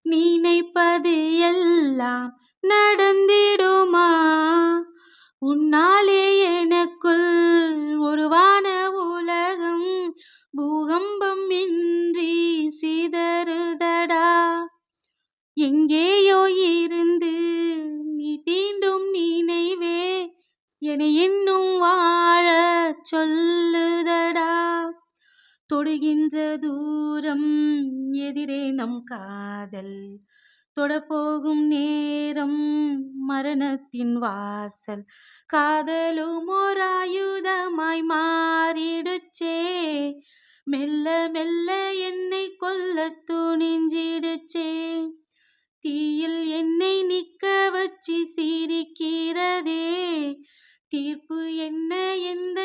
நினைப்பது எல்லாம் நடந்திடுமா? உன்னாலே எனக்குள் உருவான உலகம் பூகம்பம் இன்றி சிதறுதடா. எங்கேயோ இருந்து நீ தீண்டும் நினைவே என்னை இன்னும் வாழ சொல்லுதடா. தொடுகின்ற தூரம் எதிரே நம் காதல், தொடப்போகும் நேரம் மரணத்தின் வாசல். காதலும் ஓர் ஆயுதமாய் மாறிடுச்சே, மெல்ல மெல்ல என்னை கொல்ல துணிஞ்சிடுச்சே. தீயில் என்னை நிற்க வச்சு சிரிக்கிறதே, தீர்ப்பு என்ன எந்த